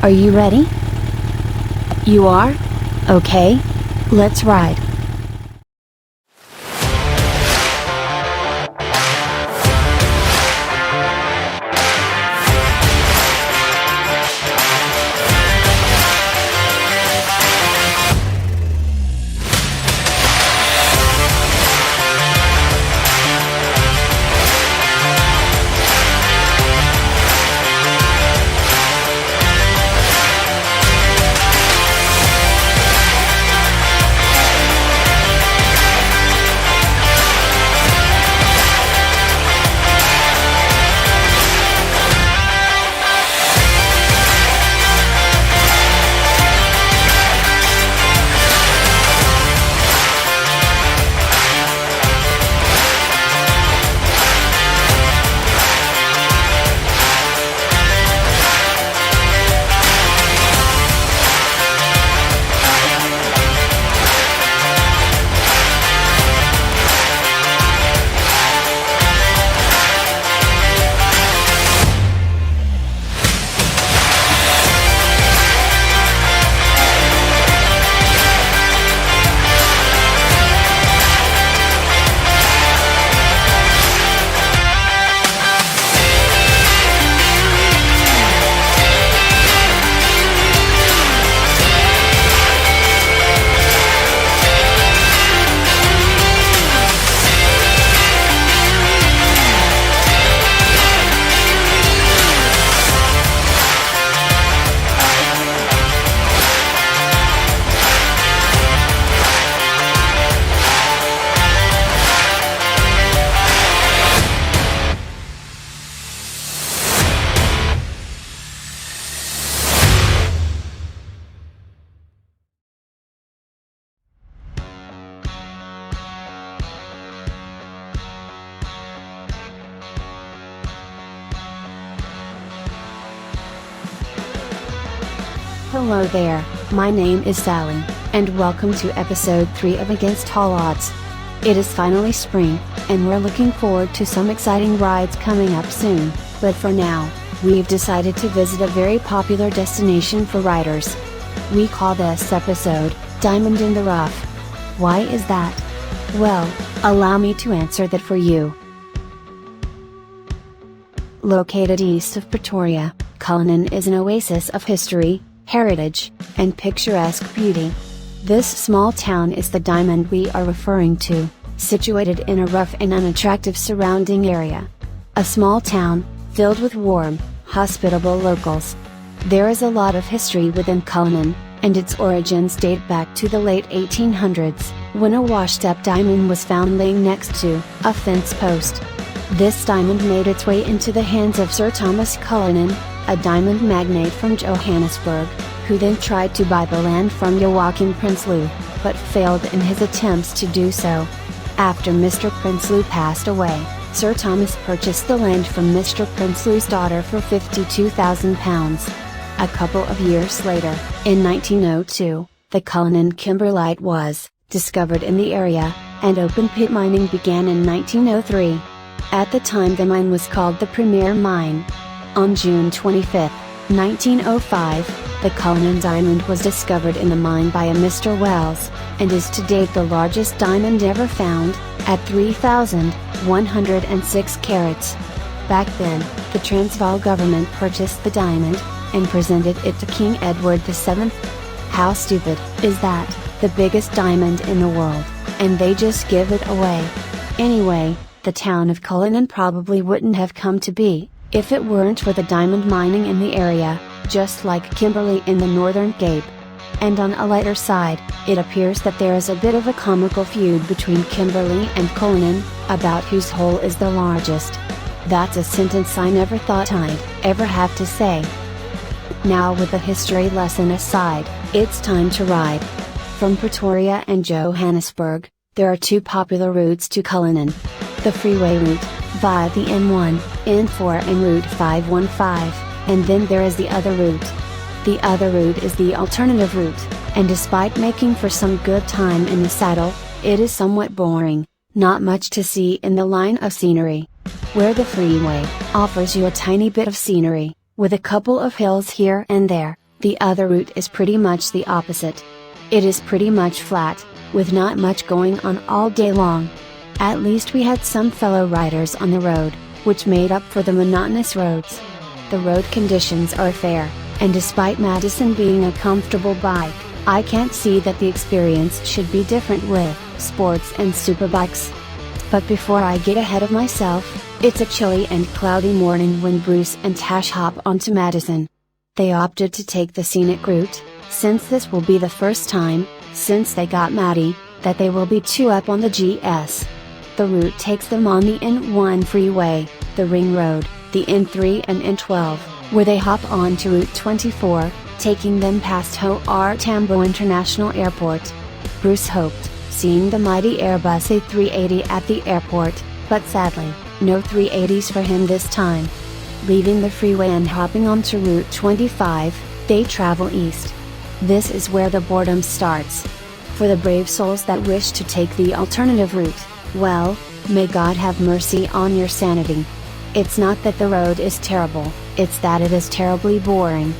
Are you ready? You are? Okay. Let's ride. Hello there, my name is Salli, and welcome to episode 3 of Against All Odds. It is finally spring, and we're looking forward to some exciting rides coming up soon, but for now, we've decided to visit a very popular destination for riders. We call this episode, Diamond in the Rough. Why is that? Well, allow me to answer that for you. Located east of Pretoria, Cullinan is an oasis of history, heritage, and picturesque beauty. This small town is the diamond we are referring to, situated in a rough and unattractive surrounding area. A small town, filled with warm, hospitable locals. There is a lot of history within Cullinan, and its origins date back to the late 1800s, when a washed-up diamond was found laying next to a fence post. This diamond made its way into the hands of Sir Thomas Cullinan, a diamond magnate from Johannesburg, who then tried to buy the land from Joachim Prinsloo, but failed in his attempts to do so. After Mr. Prinsloo passed away, Sir Thomas purchased the land from Mr. Prinsloo's daughter for £52,000. A couple of years later, in 1902, the Cullinan kimberlite was discovered in the area, and open pit mining began in 1903. At the time the mine was called the Premier Mine. On June 25, 1905, the Cullinan diamond was discovered in the mine by a Mr. Wells, and is to date the largest diamond ever found, at 3,106 carats. Back then, the Transvaal government purchased the diamond, and presented it to King Edward VII. How stupid is that? The biggest diamond in the world, and they just give it away. Anyway, the town of Cullinan probably wouldn't have come to be, if it weren't for the diamond mining in the area, just like Kimberley in the Northern Cape. And on a lighter side, it appears that there is a bit of a comical feud between Kimberley and Cullinan, about whose hole is the largest. That's a sentence I never thought I'd ever have to say. Now with the history lesson aside, it's time to ride. From Pretoria and Johannesburg, there are two popular routes to Cullinan. The freeway route, via the N1, N4 and Route 515, and then there is the other route. The other route is the alternative route, and despite making for some good time in the saddle, it is somewhat boring, not much to see in the line of scenery. Where the freeway offers you a tiny bit of scenery, with a couple of hills here and there, The other route is pretty much the opposite. It is pretty much flat, with not much going on all day long. At least we had some fellow riders on the road, which made up for the monotonous roads. The road conditions are fair, and despite Madison being a comfortable bike, I can't see that the experience should be different with sports and superbikes. But before I get ahead of myself, it's a chilly and cloudy morning when Bruce and Tash hop onto Madison. They opted to take the scenic route, since this will be the first time, since they got Maddie, that they will be two up on the GS. The route takes them on the N1 freeway, the Ring Road, the N3 and N12, where they hop on to Route 24, taking them past Ho Tambo International Airport. Bruce hoped, seeing the mighty Airbus A380 at the airport, but sadly, no 380s for him this time. Leaving the freeway and hopping onto Route 25, they travel east. This is where the boredom starts. For the brave souls that wish to take the alternative route, well, may God have mercy on your sanity. It's not that the road is terrible, it's that it is terribly boring.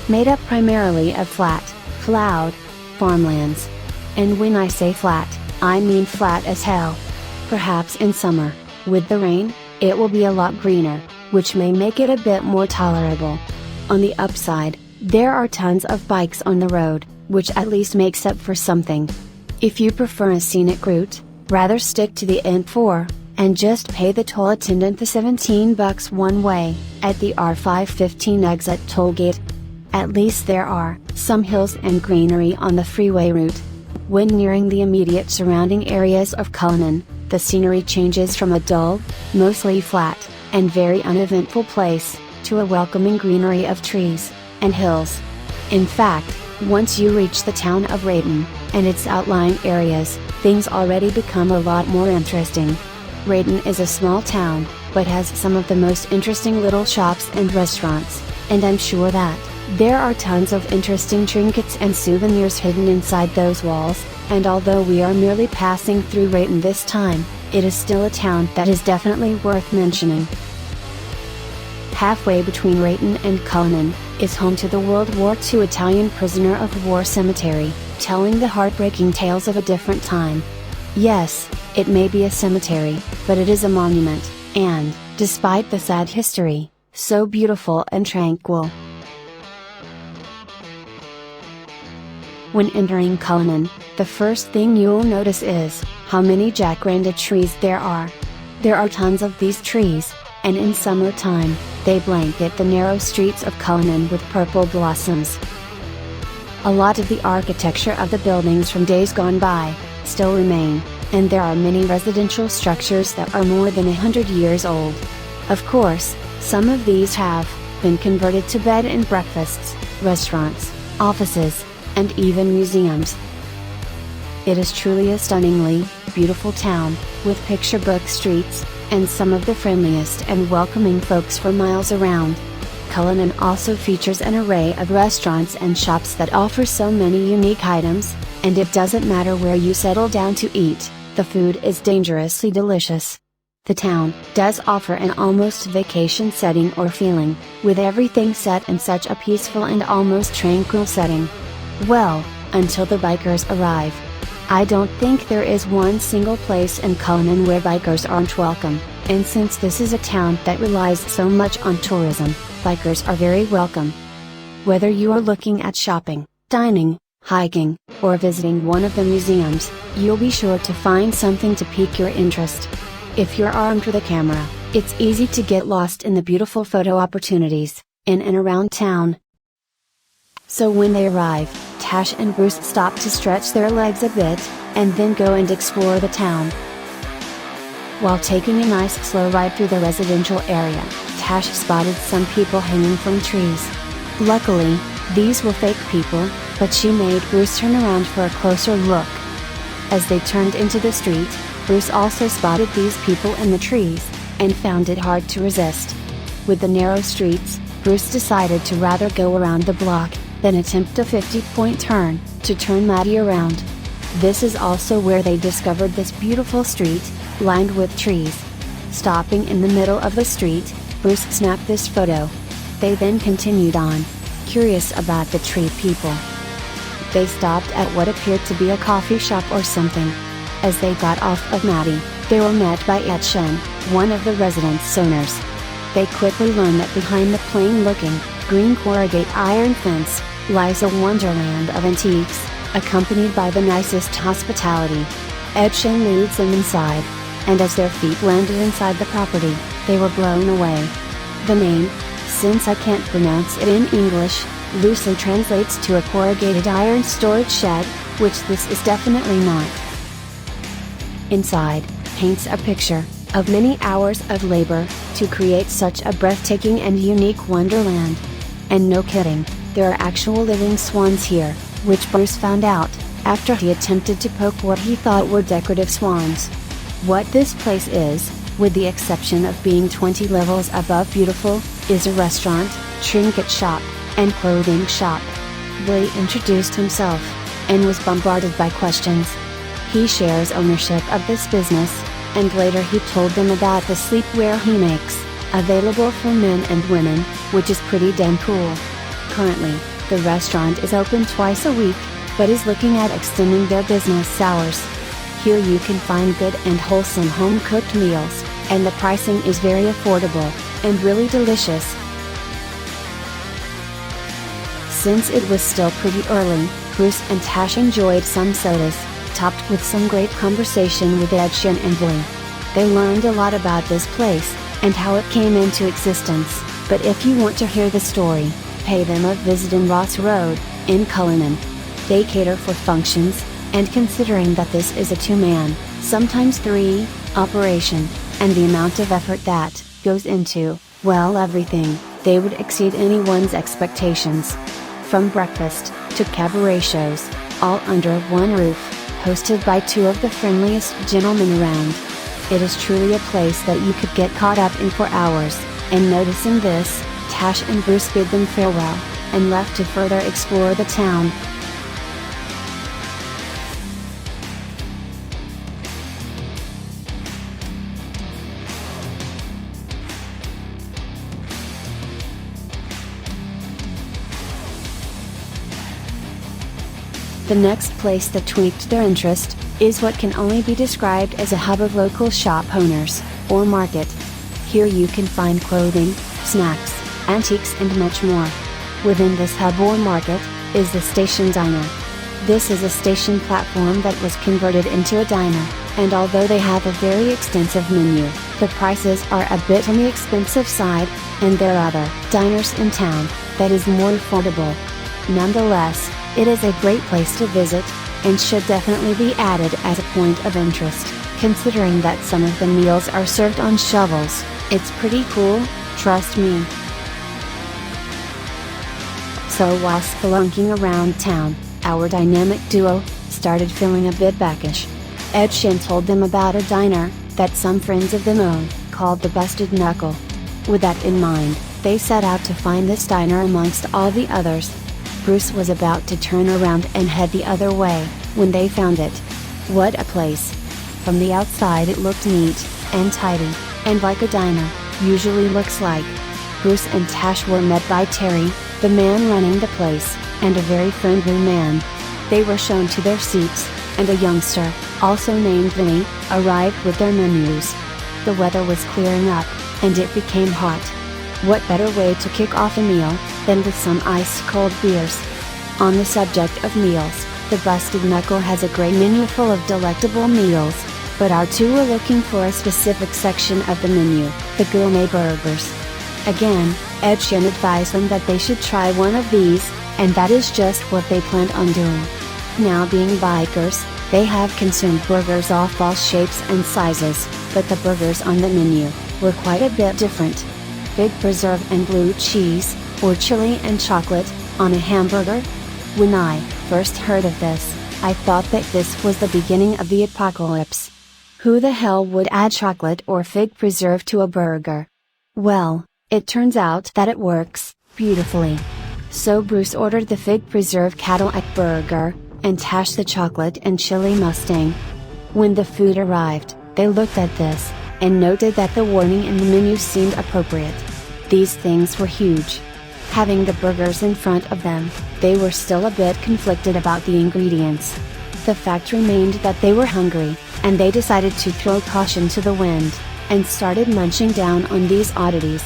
Made up primarily of flat, plowed farmlands. And when I say flat, I mean flat as hell. Perhaps in summer, with the rain, it will be a lot greener, which may make it a bit more tolerable. On the upside, there are tons of bikes on the road, which at least makes up for something. If you prefer a scenic route, rather stick to the N4, and just pay the toll attendant the $17 one way, at the R515 exit tollgate. At least there are some hills and greenery on the freeway route. When nearing the immediate surrounding areas of Cullinan, the scenery changes from a dull, mostly flat, and very uneventful place, to a welcoming greenery of trees and hills. In fact, once you reach the town of Rayton, and its outlying areas, things already become a lot more interesting. Rayton is a small town, but has some of the most interesting little shops and restaurants, and I'm sure that there are tons of interesting trinkets and souvenirs hidden inside those walls, and although we are merely passing through Rayton this time, it is still a town that is definitely worth mentioning. Halfway between Rayton and Cullinan, is home to the World War II Italian prisoner of war cemetery, telling the heartbreaking tales of a different time. Yes, it may be a cemetery, but it is a monument, and, despite the sad history, so beautiful and tranquil. When entering Cullinan, the first thing you'll notice is how many jacaranda trees there are. There are tons of these trees, and in summertime, they blanket the narrow streets of Cullinan with purple blossoms. A lot of the architecture of the buildings from days gone by still remain, and there are many residential structures that are more than 100 years old. Of course, some of these have been converted to bed and breakfasts, restaurants, offices, and even museums. It is truly a stunningly beautiful town, with picture book streets, and some of the friendliest and welcoming folks for miles around. Cullinan also features an array of restaurants and shops that offer so many unique items, and it doesn't matter where you settle down to eat, the food is dangerously delicious. The town does offer an almost vacation setting or feeling, with everything set in such a peaceful and almost tranquil setting. Well, until the bikers arrive. I don't think there is one single place in Cullinan where bikers aren't welcome, and since this is a town that relies so much on tourism, bikers are very welcome. Whether you are looking at shopping, dining, hiking, or visiting one of the museums, you'll be sure to find something to pique your interest. If you're armed with a camera, it's easy to get lost in the beautiful photo opportunities, in and around town. So when they arrive, Tash and Bruce stop to stretch their legs a bit, and then go and explore the town. While taking a nice slow ride through the residential area, Tash spotted some people hanging from trees. Luckily, these were fake people, but she made Bruce turn around for a closer look. As they turned into the street, Bruce also spotted these people in the trees, and found it hard to resist. With the narrow streets, Bruce decided to rather go around the block, than attempt a 50-point turn, to turn Maddie around. This is also where they discovered this beautiful street, lined with trees. Stopping in the middle of the street, Bruce snapped this photo. They then continued on. curious about the tree people. They stopped at what appeared to be a coffee shop or something. As they got off of Maddie, they were met by Etchen, one of the residents' owners. They quickly learned that behind the plain-looking, green corrugate iron fence, lies a wonderland of antiques, accompanied by the nicest hospitality. Etchen leads them inside, and as their feet landed inside the property, they were blown away. The name, since I can't pronounce it in English, loosely translates to a corrugated iron storage shed, which this is definitely not. Inside, paints a picture of many hours of labor to create such a breathtaking and unique wonderland. And no kidding, there are actual living swans here, which Bruce found out after he attempted to poke what he thought were decorative swans. What this place is, with the exception of being 20 levels above beautiful, is a restaurant, trinket shop, and clothing shop. Billy introduced himself, and was bombarded by questions. He shares ownership of this business, and later he told them about the sleepwear he makes, available for men and women, which is pretty damn cool. Currently, the restaurant is open twice a week, but is looking at extending their business hours. Here you can find good and wholesome home-cooked meals, and the pricing is very affordable, and really delicious. Since it was still pretty early, Bruce and Tash enjoyed some sodas, topped with some great conversation with Etchen and Billy. They learned a lot about this place, and how it came into existence, but if you want to hear the story, pay them a visit in Ross Road, in Cullinan. They cater for functions, and considering that this is a two-man, sometimes three, operation, and the amount of effort that goes into, well, everything, they would exceed anyone's expectations. From breakfast, to cabaret shows, all under one roof, hosted by two of the friendliest gentlemen around. It is truly a place that you could get caught up in for hours, and noticing this, Tash and Bruce bid them farewell, and left to further explore the town. The next place that tweaked their interest, is what can only be described as a hub of local shop owners, or market. Here you can find clothing, snacks, antiques and much more. Within this hub or market, is the station diner. This is a station platform that was converted into a diner, and although they have a very extensive menu, the prices are a bit on the expensive side, and there are other diners in town that is more affordable. Nonetheless, it is a great place to visit, and should definitely be added as a point of interest, considering that some of the meals are served on shovels. It's pretty cool, trust me. So while spelunking around town, our dynamic duo started feeling a bit backish. Etchen told them about a diner that some friends of them own, called the Busted Knuckle. With that in mind, they set out to find this diner amongst all the others. Bruce was about to turn around and head the other way, when they found it. What a place! From the outside it looked neat, and tidy, and like a diner usually looks like. Bruce and Tash were met by Terry, the man running the place, and a very friendly man. They were shown to their seats, and a youngster, also named Vinny, arrived with their menus. The weather was clearing up, and it became hot. What better way to kick off a meal, than with some ice-cold beers? On the subject of meals, the Busted Knuckle has a great menu full of delectable meals, but our two were looking for a specific section of the menu, the gourmet burgers. Again, Etchen advised them that they should try one of these, and that is just what they planned on doing. Now being bikers, they have consumed burgers of all shapes and sizes, but the burgers on the menu were quite a bit different. Fig preserve and blue cheese, or chili and chocolate, on a hamburger? When I first heard of this, I thought that this was the beginning of the apocalypse. Who the hell would add chocolate or fig preserve to a burger? Well, it turns out that it works beautifully. So Bruce ordered the fig preserve Cadillac burger, and Tash the chocolate and chili Mustang. When the food arrived, they looked at this, and noted that the warning in the menu seemed appropriate. These things were huge. Having the burgers in front of them, they were still a bit conflicted about the ingredients. The fact remained that they were hungry, and they decided to throw caution to the wind, and started munching down on these oddities.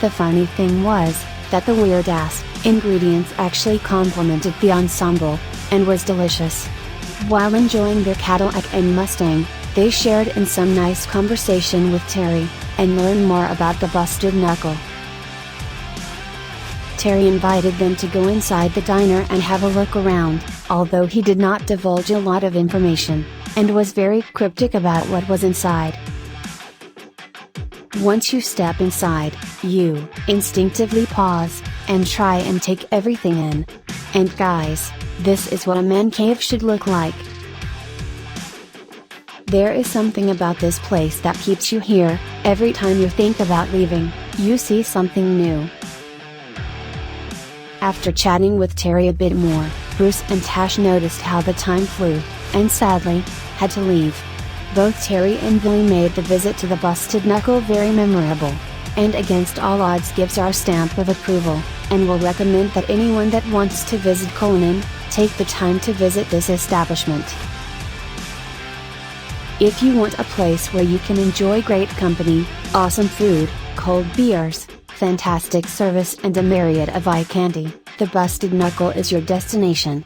The funny thing was, that the weird-ass ingredients actually complemented the ensemble, and was delicious. While enjoying their Cadillac and Mustang, they shared in some nice conversation with Terry, and learned more about the busted Knuckle. Terry invited them to go inside the diner and have a look around, although he did not divulge a lot of information, and was very cryptic about what was inside. Once you step inside, you instinctively pause, and try and take everything in. And guys, this is what a man cave should look like. There is something about this place that keeps you here. Every time you think about leaving, you see something new. After chatting with Terry a bit more, Bruce and Tash noticed how the time flew, and sadly, had to leave. Both Terry and Billy made the visit to the busted Knuckle very memorable, and against all odds gives our stamp of approval, and will recommend that anyone that wants to visit Cullinan, take the time to visit this establishment. If you want a place where you can enjoy great company, awesome food, cold beers, fantastic service and a myriad of eye candy, the Busted Knuckle is your destination.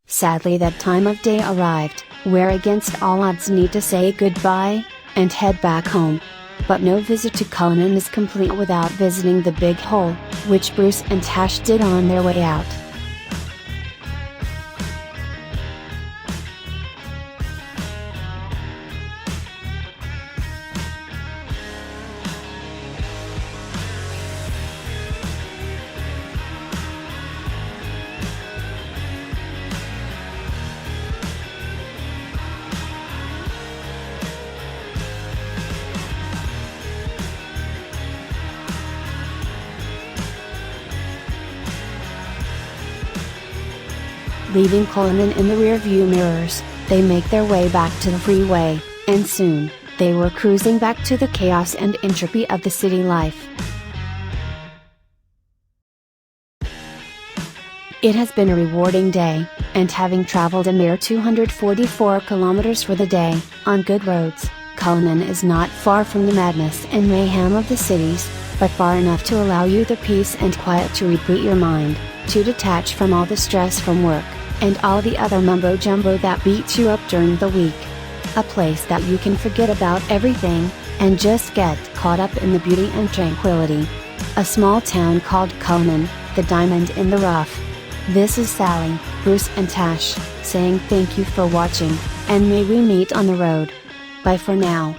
Sadly, that time of day arrived, where against all odds need to say goodbye, and head back home. But no visit to Cullinan is complete without visiting the Big Hole, which Bruce and Tash did on their way out. Leaving Cullinan in the rearview mirrors, they make their way back to the freeway, and soon, they were cruising back to the chaos and entropy of the city life. It has been a rewarding day, and having traveled a mere 244 kilometers for the day, on good roads, Cullinan is not far from the madness and mayhem of the cities, but far enough to allow you the peace and quiet to reboot your mind, to detach from all the stress from work, and all the other mumbo-jumbo that beats you up during the week. A place that you can forget about everything, and just get caught up in the beauty and tranquility. A small town called Cullinan, the diamond in the rough. This is Salli, Bruce and Tash, saying thank you for watching, and may we meet on the road. Bye for now.